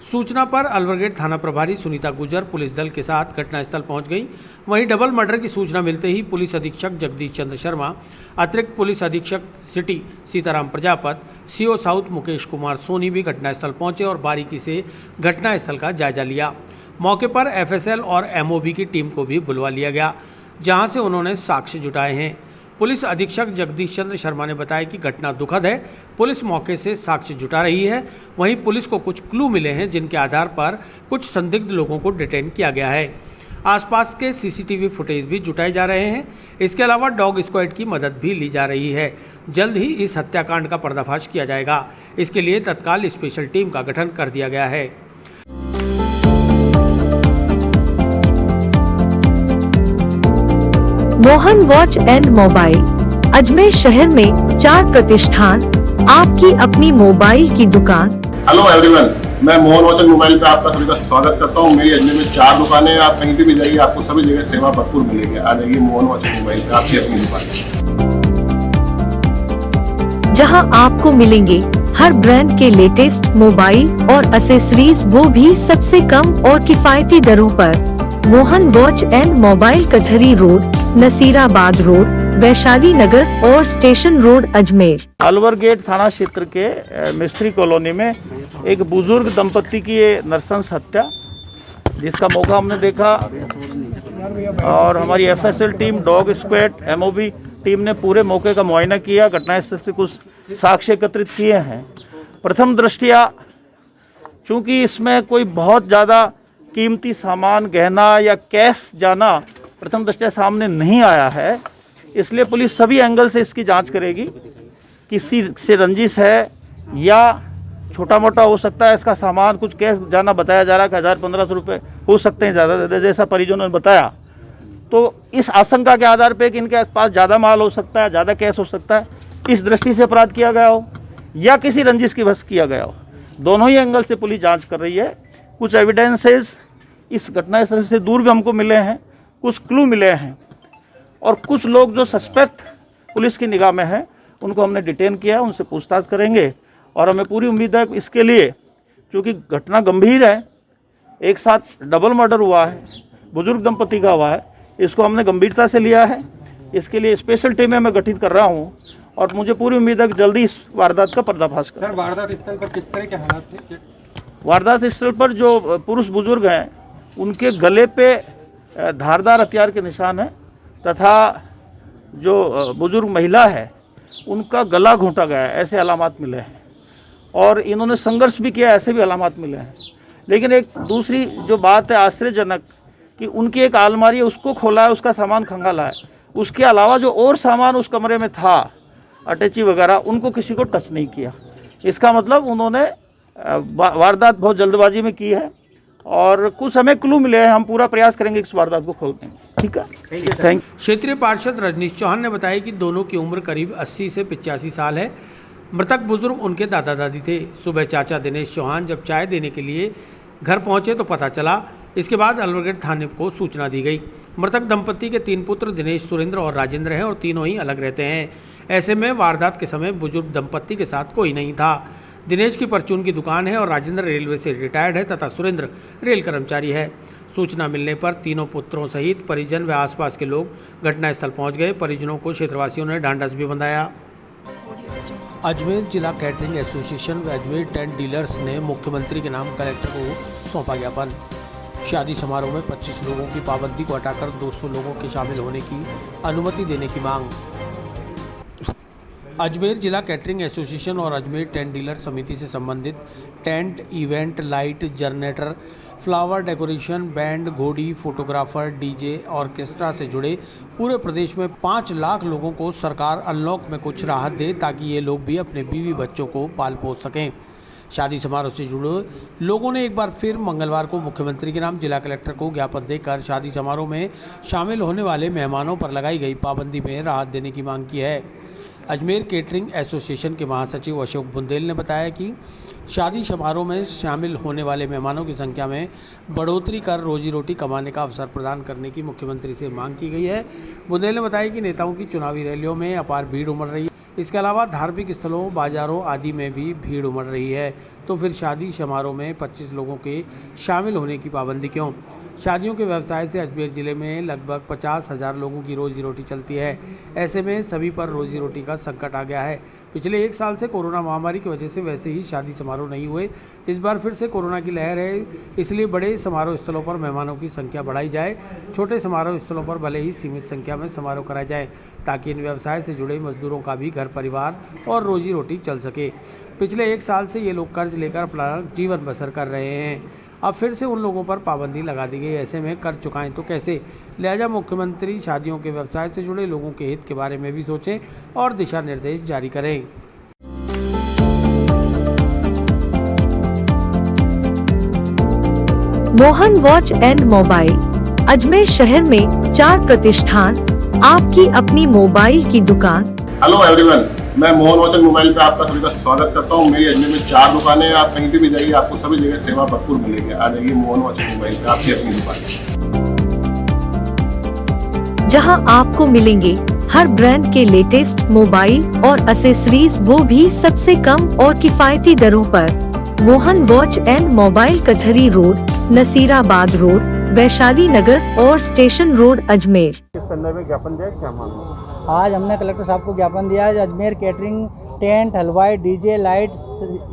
सूचना पर अलवरगेट थाना प्रभारी सुनीता गुजर पुलिस दल के साथ घटनास्थल पहुंच गई। वहीं डबल मर्डर की सूचना मिलते ही पुलिस अधीक्षक जगदीश चंद्र शर्मा, अतिरिक्त पुलिस अधीक्षक city Sitaram Prajapat, CO south Mukesh Kumar Soni भी घटनास्थल पहुंचे और बारीकी से घटनास्थल का जायजा लिया। मौके पर एफएसएल और एमओबी की टीम को भी बुलवा लिया गया, जहां से उन्होंने साक्ष्य जुटाए हैं। पुलिस अधीक्षक जगदीश चंद्र शर्मा ने बताया कि घटना दुखद है। पुलिस मौके से साक्ष्य जुटा रही है। वहीं पुलिस को कुछ क्लू मिले हैं, जिनके आधार पर कुछ संदिग्ध लोगों को डिटेन किया गया है। आसपास के सीसीटीवी फुटेज भी जुटाए जा रहे हैं। इसके अलावा डॉग स्क्वाड की मदद भी ली जा रही है। जल्द ही इस हत्याकांड का पर्दाफाश किया जाएगा। इसके लिए तत्काल स्पेशल टीम का गठन कर दिया गया है। Mohan watch and mobile Ajmer शहर में 4 प्रतिष्ठान, आपकी अपनी मोबाइल की दुकान। हेलो एवरीवन, मैं मोहन वॉच एंड मोबाइल पे आपका सभी का स्वागत करता हूँ। मेरी अजमेर में 4 दुकानें हैं। आप कहीं भी जाइए, आपको सभी जगह सेवा भरपूर मिलेगी। आ जाइए मोहन वॉच एंड मोबाइल पे, आपकी अपनी दुकान, जहां आपको मिलेंगे हर ब्रांड के लेटेस्ट मोबाइल और एसेसरीज, वो भी सबसे कम और किफायती दरों पर। Mohan watch and mobile, Kachahri road, Nasirabad road, Vaishali Nagar और station road, Ajmer. Alwar gate थाना क्षेत्र के मिस्त्री कॉलोनी में एक बुजुर्ग दंपत्ति की ये नरसंस हत्या, जिसका मौका हमने देखा और हमारी FSL team, dog squad, MOB team ने पूरे मौके का मुआयना किया। घटनास्थल से कुछ साक्ष्य एकत्रित किए हैं। प्रथम दृष्टया चूँकि इसमें कोई बहुत ज़्यादा कीमती सामान, गहना या कैश जाना प्रथम दृष्टया सामने नहीं आया है, इसलिए पुलिस सभी एंगल से इसकी जांच करेगी। किसी से रंजिश है या छोटा मोटा हो सकता है इसका सामान, कुछ कैश जाना बताया जा रहा है कि 1000-1500 रुपये हो सकते हैं ज़्यादा, जैसा परिजनों ने बताया। तो इस आशंका के आधार पे कि इनके पास ज़्यादा माल हो सकता है, ज़्यादा कैश हो सकता है, इस दृष्टि से अपराध किया गया हो या किसी रंजिश की वश किया गया हो, दोनों ही एंगल से पुलिस जांच कर रही है। कुछ एविडेंसेस इस घटनास्थल से दूर भी हमको मिले हैं, कुछ क्लू मिले हैं और कुछ लोग जो सस्पेक्ट पुलिस की निगाह में हैं उनको हमने डिटेन किया है, उनसे पूछताछ करेंगे और हमें पूरी उम्मीद है इसके लिए, क्योंकि घटना गंभीर है, एक साथ डबल मर्डर हुआ है, बुजुर्ग दंपति का हुआ है, इसको हमने गंभीरता से लिया है। इसके लिए स्पेशल टीमें मैं गठित कर रहा हूँ और मुझे पूरी उम्मीद है कि जल्दी इस वारदात का पर्दाफाश कर। सर, वारदात स्थल पर किस तरह के हालात थे? वारदात स्थल पर जो पुरुष बुजुर्ग हैं उनके गले पे धारदार हथियार के निशान हैं तथा जो बुजुर्ग महिला है उनका गला घोंटा गया है, ऐसे अलामात मिले हैं और इन्होंने संघर्ष भी किया, ऐसे भी अलामात मिले हैं। लेकिन एक दूसरी जो बात है आश्चर्यजनक कि उनकी एक अलमारी है, उसको खोला है, उसका सामान खंगाला है, उसके अलावा जो और सामान उस कमरे में था, अटैची वगैरह, उनको किसी को टच नहीं किया। इसका मतलब उन्होंने वारदात बहुत जल्दबाजी में की है और कुछ हमें क्लू मिले हैं, हम पूरा प्रयास करेंगे इस वारदात को खोलने में। ठीक है, थैंक यू। क्षेत्रीय पार्षद रजनीश चौहान ने बताया कि दोनों की उम्र करीब 80 से 85 साल है। मृतक बुजुर्ग उनके दादा दादी थे। सुबह चाचा दिनेश चौहान जब चाय देने के लिए घर पहुंचे तो पता चला। इसके बाद अलवरगेट थाने को सूचना दी गई। मृतक दंपति के 3 पुत्र दिनेश, सुरेंद्र और राजेंद्र हैं और तीनों ही अलग रहते हैं। ऐसे में वारदात के समय बुजुर्ग दंपति के साथ कोई नहीं था। दिनेश की परचून की दुकान है और राजेंद्र रेलवे से रिटायर्ड है तथा सुरेंद्र रेल कर्मचारी है। सूचना मिलने पर तीनों पुत्रों सहित परिजन व आसपास के लोग घटनास्थल पहुंच गए। परिजनों को क्षेत्रवासियों ने ढांढस भी बंधाया। अजमेर जिला कैटरिंग एसोसिएशन व अजमेर टेंट डीलर्स ने मुख्यमंत्री के नाम कलेक्टर को सौंपा ज्ञापन। शादी समारोह में 25 लोगों की पाबंदी को हटाकर 200 लोगों के शामिल होने की अनुमति देने की मांग। अजमेर जिला कैटरिंग एसोसिएशन और अजमेर टेंट डीलर समिति से संबंधित tent, event, light, generator, flower decoration, band, घोड़ी, फोटोग्राफर, डीजे, ऑर्केस्ट्रा से जुड़े पूरे प्रदेश में 5 लाख लोगों को सरकार अनलॉक में कुछ राहत दे ताकि ये लोग भी अपने बीवी बच्चों को पाल पोस सकें। शादी समारोह से जुड़े लोगों ने एक बार फिर मंगलवार को मुख्यमंत्री के नाम जिला कलेक्टर को ज्ञापन देकर शादी समारोह में शामिल होने वाले मेहमानों पर लगाई गई पाबंदी में राहत देने की मांग की है। अजमेर केटरिंग एसोसिएशन के महासचिव अशोक बुंदेल ने बताया कि शादी समारोह में शामिल होने वाले मेहमानों की संख्या में बढ़ोतरी कर रोजी रोटी कमाने का अवसर प्रदान करने की मुख्यमंत्री से मांग की गई है। बुंदेल ने बताया कि नेताओं की चुनावी रैलियों में अपार भीड़ उमड़ रही है। इसके अलावा धार्मिक स्थलों, बाजारों आदि में भी भीड़ उमड़ रही है, तो फिर शादी समारोह में 25 लोगों के शामिल होने की पाबंदी क्यों? शादियों के व्यवसाय से अजमेर जिले में लगभग 50,000 लोगों की रोजी रोटी चलती है। ऐसे में सभी पर रोजी रोटी का संकट आ गया है। पिछले 1 साल से कोरोना महामारी की वजह से वैसे ही शादी समारोह नहीं हुए। इस बार फिर से कोरोना की लहर है, इसलिए बड़े समारोह स्थलों पर मेहमानों की संख्या बढ़ाई जाए। छोटे समारोह स्थलों पर भले ही सीमित संख्या में समारोह कराए जाए ताकि इन व्यवसाय से जुड़े मजदूरों का भी घर परिवार और रोजी रोटी चल सके। पिछले 1 साल से ये लोग कर्ज लेकर अपना जीवन बसर कर रहे हैं। अब फिर से उन लोगों पर पाबंदी लगा दी गई। ऐसे में कर्ज चुकाएं तो कैसे? लिहाजा मुख्यमंत्री शादियों के व्यवसाय से जुड़े लोगों के हित के बारे में भी सोचें और दिशा निर्देश जारी करें। Mohan watch and mobile, Ajmer शहर में 4 प्रतिष्ठान, आपकी अपनी मोबाइल की दुकान। हेलो एवरीवन, मैं मोहन वॉच एंड मोबाइल पे आपका सभी का स्वागत करता हूँ। मेरी अजमेर में 4 दुकानें हैं। आप कहीं भी जाइए, आपको सभी जगह सेवा भरपूर मिलेगी। आ जाइए मोहन वॉच एंड मोबाइल पे, आपकी अपनी दुकान, जहां आपको मिलेंगे हर ब्रांड के लेटेस्ट मोबाइल और एसेसरीज, वो भी सबसे कम और किफायती दरों पर। Mohan watch and mobile, Kachahri road, Nasirabad road, Vaishali Nagar और स्टेशन रोड, अजमेर। किस संदर्भ में ज्ञापन दिया, क्या मामला? आज हमने कलेक्टर साहब को ज्ञापन दिया है। अजमेर कैटरिंग, टेंट, हलवाई, डीजे, लाइट्स,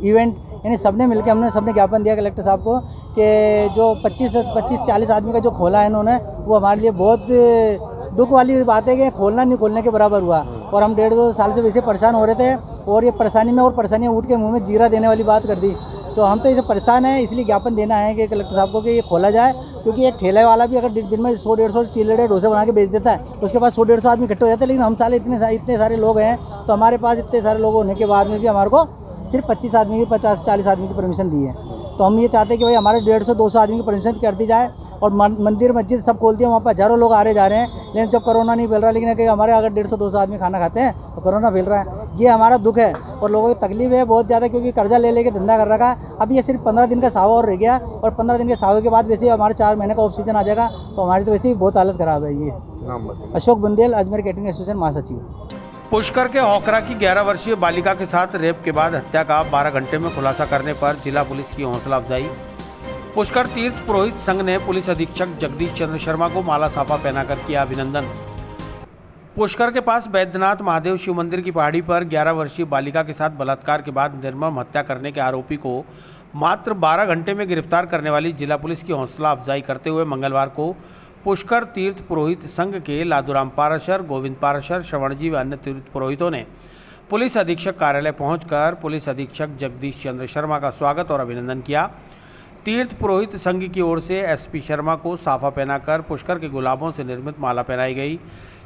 इवेंट, यानी सबने मिलकर हमने सबने ज्ञापन दिया कलेक्टर साहब को कि जो 25-40 आदमी का जो खोला है इन्होंने, वो हमारे लिए बहुत दुख वाली बात है कि खोलना नहीं खोलने के बराबर हुआ। और हम 1.5-2 साल से वैसे परेशान हो रहे थे और ये परेशानी में और परेशानियाँ उठ के मुँह में जीरा देने वाली बात कर दी। तो हम तो इसे परेशान हैं, इसलिए ज्ञापन देना है कि कलेक्टर साहब को कि ये खोला जाए, क्योंकि ये ठेले वाला भी अगर दिन में 100-150 चिल्लड़े डोसे बना के बेच देता है तो उसके पास 100-150 आदमी इकट्ठे हो जाते हैं। लेकिन हम साले इतने सारे लोग हैं, तो हमारे पास इतने सारे लोग होने के बाद में भी हमारे को सिर्फ 25 आदमी की 50-40 आदमी की परमिशन दी है। तो हम ये चाहते हैं कि भाई हमारे 150-200 आदमी की परमिशन कर दी जाए। और मंदिर मस्जिद सब खोल दिए, वहाँ पर हज़ारों लोग आ रहे जा रहे हैं, लेकिन जब कोरोना नहीं फैल रहा। लेकिन कि हमारे अगर 150-200 आदमी खाना खाते हैं तो कोरोना फैल रहा है। ये हमारा दुख है और लोगों की तकलीफ है बहुत ज़्यादा, क्योंकि कर्जा ले लेके धंधा कर रखा है। अब ये सिर्फ 15 दिन का सावा और रह गया, और 15 दिन के सावे के बाद वैसे ही हमारे 4 महीने का ऑफ सीजन आ जाएगा। तो हमारी तो वैसे ही बहुत हालत ख़राब है। ये अशोक बुंदेल, अजमेर कैटरिंग एसोसिएशन महासचिव। पुष्कर के औकरा की 11 वर्षीय बालिका के साथ रेप के बाद हत्या का 12 घंटे में खुलासा करने पर जिला पुलिस की हौसला अफजाई। पुष्कर तीर्थ पुरोहित संघ ने पुलिस अधीक्षक जगदीश चंद्र शर्मा को माला साफा पहनाकर किया अभिनंदन। पुष्कर के पास बैद्यनाथ महादेव शिव मंदिर की पहाड़ी पर 11 वर्षीय बालिका के साथ बलात्कार के बाद निर्मम हत्या करने के आरोपी को मात्र 12 घंटे में गिरफ्तार करने वाली जिला पुलिस की हौसला अफजाई करते हुए मंगलवार को पुष्कर तीर्थ पुरोहित संघ के लादूराम पाराशर, गोविंद पाराशर, श्रवणजी व अन्य तीर्थ पुरोहितों ने पुलिस अधीक्षक कार्यालय पहुंचकर पुलिस अधीक्षक जगदीश चंद्र शर्मा का स्वागत और अभिनंदन किया। तीर्थ पुरोहित संघ की ओर से एसपी शर्मा को साफा पहनाकर पुष्कर के गुलाबों से निर्मित माला पहनाई गई।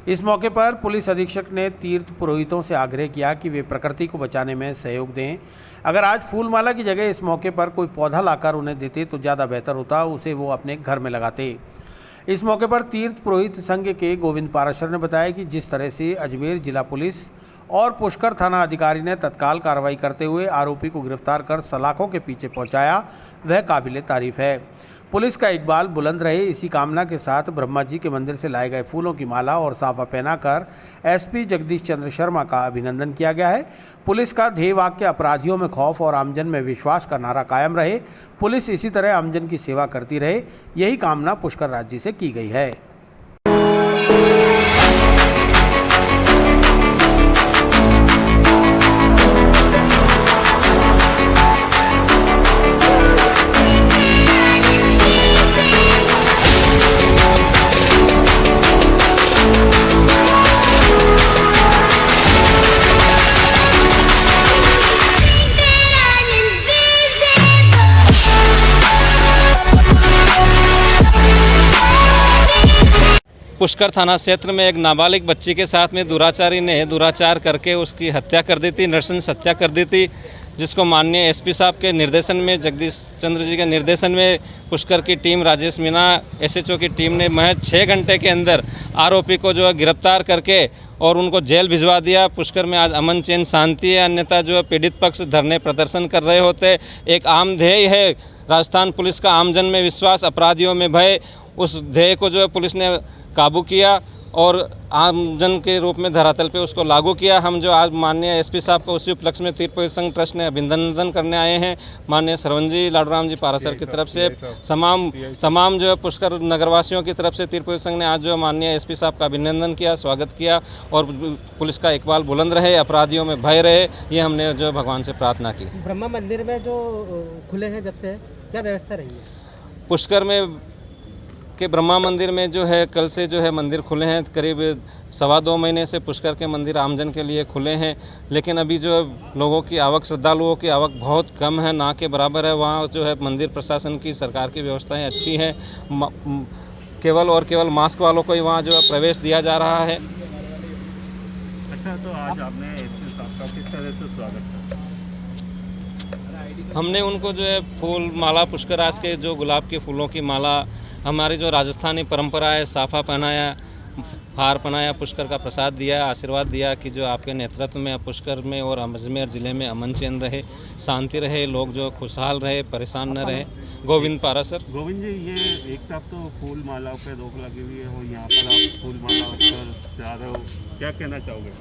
इस मौके पर पुलिस अधीक्षक ने तीर्थ पुरोहितों से आग्रह किया कि वे प्रकृति को बचाने में सहयोग दें। अगर आज फूल माला की जगह इस मौके पर कोई पौधा लाकर उन्हें देते तो ज़्यादा बेहतर होता, उसे वो अपने घर में लगाते। इस मौके पर तीर्थ पुरोहित संघ के गोविंद पाराशर ने बताया कि जिस तरह से अजमेर जिला पुलिस और पुष्कर थाना अधिकारी ने तत्काल कार्रवाई करते हुए आरोपी को गिरफ्तार कर सलाखों के पीछे पहुंचाया, वह काबिले तारीफ है। पुलिस का इकबाल बुलंद रहे, इसी कामना के साथ ब्रह्मा जी के मंदिर से लाए गए फूलों की माला और साफा पहनाकर एसपी जगदीश चंद्र शर्मा का अभिनंदन किया गया है। पुलिस का ध्येय वाक्य अपराधियों में खौफ और आमजन में विश्वास का नारा कायम रहे। पुलिस इसी तरह आमजन की सेवा करती रहे, यही कामना पुष्कर राज्य से की गई है। पुष्कर थाना क्षेत्र में एक नाबालिग बच्ची के साथ में दुराचारी ने दुराचार करके उसकी हत्या कर दी थी, नृशंस हत्या कर दी थी, जिसको माननीय एसपी साहब के निर्देशन में, जगदीश चंद्र जी के निर्देशन में पुष्कर की टीम, राजेश मीणा एसएचओ की टीम ने महज 6 घंटे के अंदर आरोपी को जो है गिरफ्तार करके और उनको जेल भिजवा दिया। पुष्कर में आज अमन चैन शांति है, अन्यथा जो है पीड़ित पक्ष धरने प्रदर्शन कर रहे होते। एक आम ध्येय है राजस्थान पुलिस का, आमजन में विश्वास, अपराधियों में भय, उस ध्येय को जो है पुलिस ने काबू किया और आमजन के रूप में धरातल पे उसको लागू किया। हम जो आज माननीय एसपी साहब को उसी उपलक्ष्य में तीर्थ पुरोहित संघ ट्रस्ट ने अभिनंदन करने आए हैं। माननीय श्रवणजी, लाडूराम जी पारासर की तरफ से तमाम जो है पुष्कर नगरवासियों की तरफ से तीर्थ पुरोहित संघ ने आज जो माननीय एसपी साहब का अभिनंदन किया, स्वागत किया और पुलिस का इकबाल बुलंद रहे, अपराधियों में भय रहे, ये हमने जो भगवान से प्रार्थना की। ब्रह्मा मंदिर में जो खुले हैं जब से, क्या व्यवस्था रही है? पुष्कर में के ब्रह्मा मंदिर में जो है कल से जो है मंदिर खुले हैं। करीब 2.25 महीने से पुष्कर के मंदिर आमजन के लिए खुले हैं, लेकिन अभी जो लोगों की आवक, श्रद्धालुओं की आवक बहुत कम है, ना के बराबर है। वहाँ जो है मंदिर प्रशासन की, सरकार की व्यवस्थाएं अच्छी हैं, केवल और केवल मास्क वालों को ही वहाँ जो है प्रवेश दिया जा रहा है। अच्छा, तो आज आपने किस तरह से स्वागत किया? हमने उनको जो है फूल माला, पुष्कर राज के जो गुलाब के फूलों की माला, हमारी जो राजस्थानी परंपरा है, साफा पहनाया, हार पहनाया, पुष्कर का प्रसाद दिया, आशीर्वाद दिया कि जो आपके नेतृत्व में पुष्कर में और अजमेर ज़िले में अमन चैन रहे, शांति रहे, लोग जो खुशहाल रहे, परेशान न रहे। गोविंद पारा सर। गोविंद जी, ये एक तरफ तो फूल मालाओं पे रोक लगी हुई है और यहाँ पर आप फूल मालाओं पर जा रहे हो, क्या कहना चाहोगे?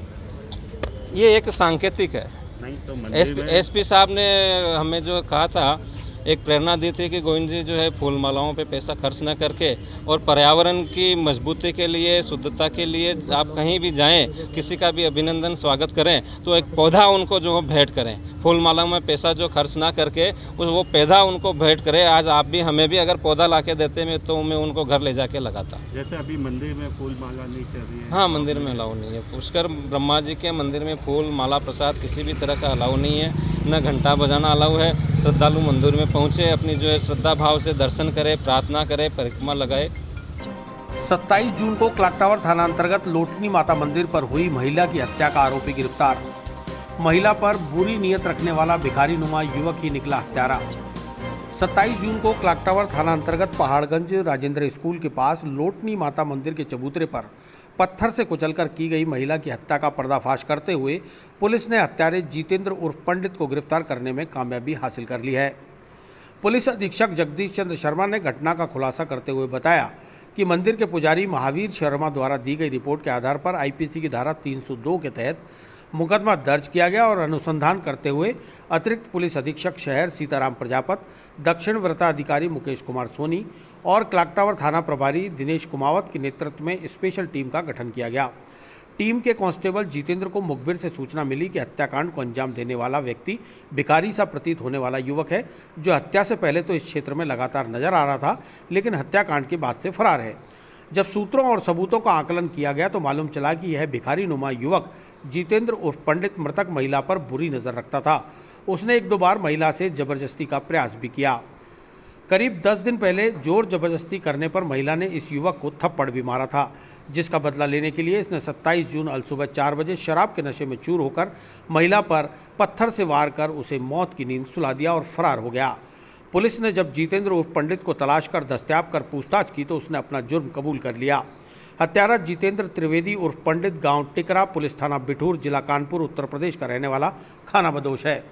ये एक सांकेतिक है। नहीं तो मंदिर में एसपी साहब ने हमें जो कहा था, एक प्रेरणा दी थी कि गोविंद जी जो है फूल मालाओं पे पैसा खर्च न करके और पर्यावरण की मजबूती के लिए, शुद्धता के लिए आप कहीं भी जाएं, किसी का भी अभिनंदन स्वागत करें तो एक पौधा उनको जो भेंट करें। फूल मालाओं में पैसा जो खर्च ना करके वो पौधा उनको भेंट करें। आज आप भी हमें भी अगर पौधा ला के देते में तो मैं उनको घर ले जाके लगाता। जैसे अभी मंदिर में फूल माला नहीं चल रही है। हाँ, मंदिर में अलाउ नहीं है। पुष्कर ब्रह्मा जी के मंदिर में फूल माला प्रसाद किसी भी तरह का अलाउ नहीं है, न घंटा बजाना अलाउ है। श्रद्धालु मंदिर में पहुँचे, अपनी जो है श्रद्धा भाव से दर्शन करें, प्रार्थना करें, परिक्रमा लगाए। 27 जून को क्लॉक टावर थाना अंतर्गत लोटनी माता मंदिर पर हुई महिला की हत्या का आरोपी गिरफ्तार। महिला पर बुरी नीयत रखने वाला भिखारी नुमा युवक ही निकला हत्यारा। 27 जून को क्लॉक टावर थाना अंतर्गत पहाड़गंज राजेंद्र स्कूल के पास लोटनी माता मंदिर के चबूतरे पर पत्थर से कुचलकर की गई महिला की हत्या का पर्दाफाश करते हुए पुलिस ने हत्यारे जितेंद्र उर्फ पंडित को गिरफ्तार करने में कामयाबी हासिल कर ली है। पुलिस अधीक्षक जगदीश चंद्र शर्मा ने घटना का खुलासा करते हुए बताया कि मंदिर के पुजारी महावीर शर्मा द्वारा दी गई रिपोर्ट के आधार पर आईपीसी की धारा 302 के तहत मुकदमा दर्ज किया गया और अनुसंधान करते हुए अतिरिक्त पुलिस अधीक्षक शहर सीताराम प्रजापत, दक्षिण वृत्ताधिकारी मुकेश कुमार सोनी और क्लॉक टावर थाना प्रभारी दिनेश कुमावत के नेतृत्व में स्पेशल टीम का गठन किया गया। टीम के कांस्टेबल जितेंद्र को मुखबिर से सूचना मिली कि हत्याकांड को अंजाम देने वाला व्यक्ति भिखारी सा प्रतीत होने वाला युवक है, जो हत्या से पहले तो इस क्षेत्र में लगातार नजर आ रहा था, लेकिन हत्याकांड के बाद से फरार है। जब सूत्रों और सबूतों का आकलन किया गया तो मालूम चला कि यह भिखारी नुमा युवक जितेंद्र उर्फ पंडित मृतक महिला पर बुरी नज़र रखता था। उसने 1-2 बार महिला से जबरदस्ती का प्रयास भी किया। करीब 10 दिन पहले जोर जबरदस्ती करने पर महिला ने इस युवक को थप्पड़ भी मारा था, जिसका बदला लेने के लिए इसने 27 जून अलसुबह 4 बजे शराब के नशे में चूर होकर महिला पर पत्थर से वार कर उसे मौत की नींद सुला दिया और फरार हो गया। पुलिस ने जब जितेंद्र उर्फ पंडित को तलाश कर दस्तयाब कर पूछताछ की तो उसने अपना जुर्म कबूल कर लिया। हत्यारा जितेंद्र त्रिवेदी उर्फ पंडित गांव टिकरा, पुलिस थाना बिठूर, जिला कानपुर, उत्तर प्रदेश का रहने वाला खानाबदोश है।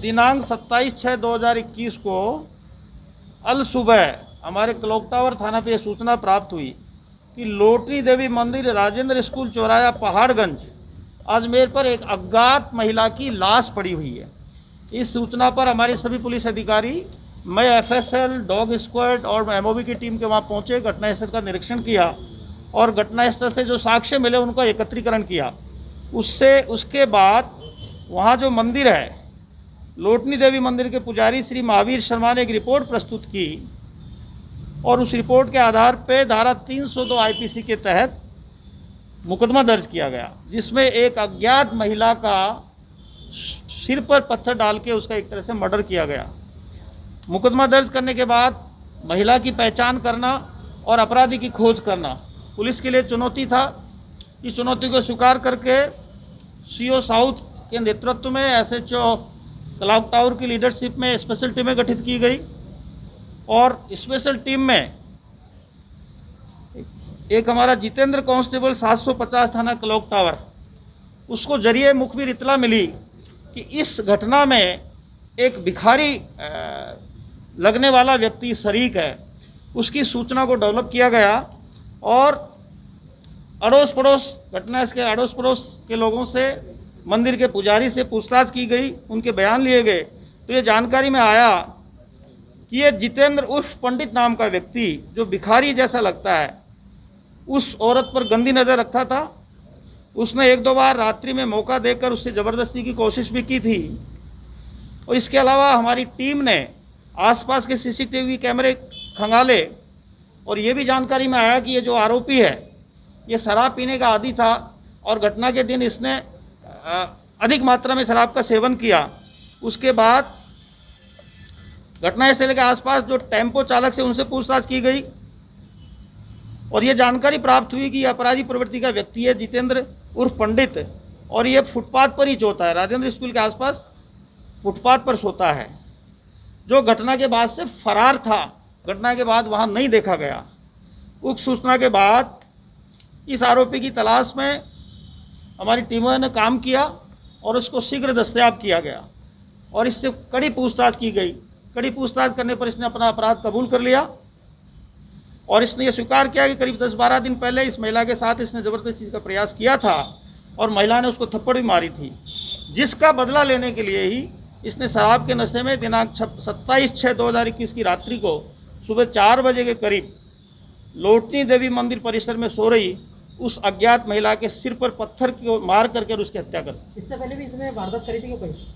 दिनांक 27/6/2021 को अल सुबह हमारे क्लॉक टावर थाना पे सूचना प्राप्त हुई कि लोटनी देवी मंदिर राजेंद्र स्कूल चौराया पहाड़गंज अजमेर पर एक अज्ञात महिला की लाश पड़ी हुई है। इस सूचना पर हमारे सभी पुलिस अधिकारी, मैं एफएसएल, डॉग स्क्वाड और एमओबी की टीम के वहाँ पहुँचे, घटनास्थल का निरीक्षण किया और घटनास्थल से जो साक्ष्य मिले उनका एकत्रीकरण किया। उसके बाद वहाँ जो मंदिर है लोटनी देवी मंदिर के पुजारी श्री महावीर शर्मा ने एक रिपोर्ट प्रस्तुत की और उस रिपोर्ट के आधार पर धारा 302 आईपीसी के तहत मुकदमा दर्ज किया गया, जिसमें एक अज्ञात महिला का सिर पर पत्थर डाल के उसका एक तरह से मर्डर किया गया। मुकदमा दर्ज करने के बाद महिला की पहचान करना और अपराधी की खोज करना पुलिस के लिए चुनौती था। इस चुनौती को स्वीकार करके सीओ साउथ के नेतृत्व में एसएचओ क्लॉक टावर की लीडरशिप में स्पेशल टीमें गठित की गई और स्पेशल टीम में एक हमारा जितेंद्र कांस्टेबल 750 थाना क्लॉक टावर, उसको जरिए मुखबिर इतला मिली कि इस घटना में एक भिखारी लगने वाला व्यक्ति शरीक है। उसकी सूचना को डेवलप किया गया और अड़ोस पड़ोस के अड़ोस पड़ोस के लोगों से, मंदिर के पुजारी से पूछताछ की गई, उनके बयान लिए गए तो ये जानकारी में आया कि ये जितेंद्र उर्फ पंडित नाम का व्यक्ति जो भिखारी जैसा लगता है उस औरत पर गंदी नज़र रखता था। उसने 1-2 बार रात्रि में मौका देकर उससे ज़बरदस्ती की कोशिश भी की थी और इसके अलावा हमारी टीम ने आसपास के सीसीटीवी कैमरे खंगाले और ये भी जानकारी में आया कि ये जो आरोपी है ये शराब पीने का आदी था और घटना के दिन इसने अधिक मात्रा में शराब का सेवन किया। उसके बाद घटनास्थल के आसपास जो टेम्पो चालक से उनसे पूछताछ की गई और ये जानकारी प्राप्त हुई कि यह अपराधी प्रवृत्ति का व्यक्ति है जितेंद्र उर्फ पंडित, और ये फुटपाथ पर ही सोता है, राजेंद्र स्कूल के आसपास फुटपाथ पर सोता है, जो घटना के बाद से फरार था। घटना के बाद वहाँ नहीं देखा गया। उक्त सूचना के बाद इस आरोपी की तलाश में हमारी टीमों ने काम किया और उसको शीघ्र दस्तयाब किया गया और इससे कड़ी पूछताछ की गई। कड़ी पूछताछ करने पर इसने अपना अपराध कबूल कर लिया और इसने ये स्वीकार किया कि करीब 10-12 दिन पहले इस महिला के साथ इसने ज़बरदस्ती का प्रयास किया था और महिला ने उसको थप्पड़ भी मारी थी, जिसका बदला लेने के लिए ही इसने शराब के नशे में दिनांक 27/6/2021 की रात्रि को सुबह 4 बजे के करीब लोटनी देवी मंदिर परिसर में सो रही उस अज्ञात महिला के सिर पर पत्थर को मार करके उसकी हत्या कर दी। इससे पहले भी इसने वारदात करी थी क्या कोई?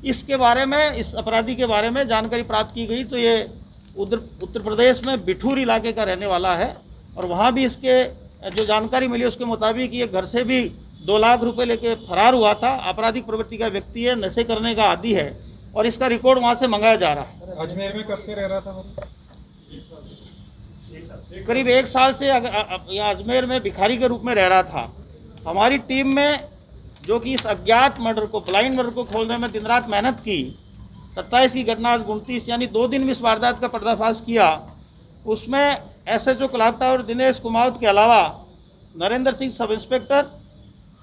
इसके बारे में, इस अपराधी के बारे में जानकारी प्राप्त की गई तो ये उत्तर प्रदेश में बिठूर इलाके का रहने वाला है और वहाँ भी इसके जो जानकारी मिली उसके मुताबिक ये घर से भी 2 लाख रुपए लेके फरार हुआ था। आपराधिक प्रवृत्ति का व्यक्ति है, नशे करने का आदी है और इसका रिकॉर्ड वहाँ से मंगाया जा रहा है। अजमेर में कब से रह रहा था? करीब 1 साल से यहाँ अजमेर में भिखारी के रूप में रह रहा था। हमारी टीम में जो कि इस अज्ञात मर्डर को, ब्लाइंड मर्डर को खोलने में दिन रात मेहनत की, 27 की घटना 29 यानी 2 दिन में इस वारदात का पर्दाफाश किया। उसमें SHO clock tower Dinesh Kumawat के अलावा Narendra Singh sub inspector,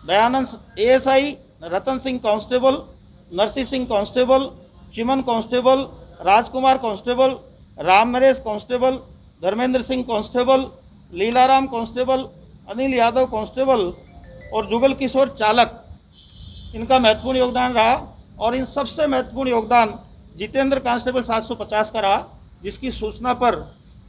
Dayanand ASI, Ratan Singh constable, Narsi Singh constable, Chiman constable, Rajkumar constable, Ram Naresh constable, Dharmendra Singh constable, Leelaram constable, Anil Yadav constable और जुगल किशोर चालक, इनका महत्वपूर्ण योगदान रहा। और इन सबसे महत्वपूर्ण योगदान जितेंद्र कांस्टेबल 750 का रहा, जिसकी सूचना पर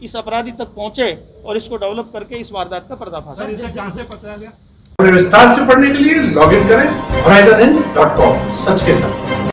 इस अपराधी तक पहुंचे और इसको डेवलप करके इस वारदात का पर्दाफाश किया। विस्तार से पढ़ने के लिए लॉग इन करें horizon.com, सच के साथ।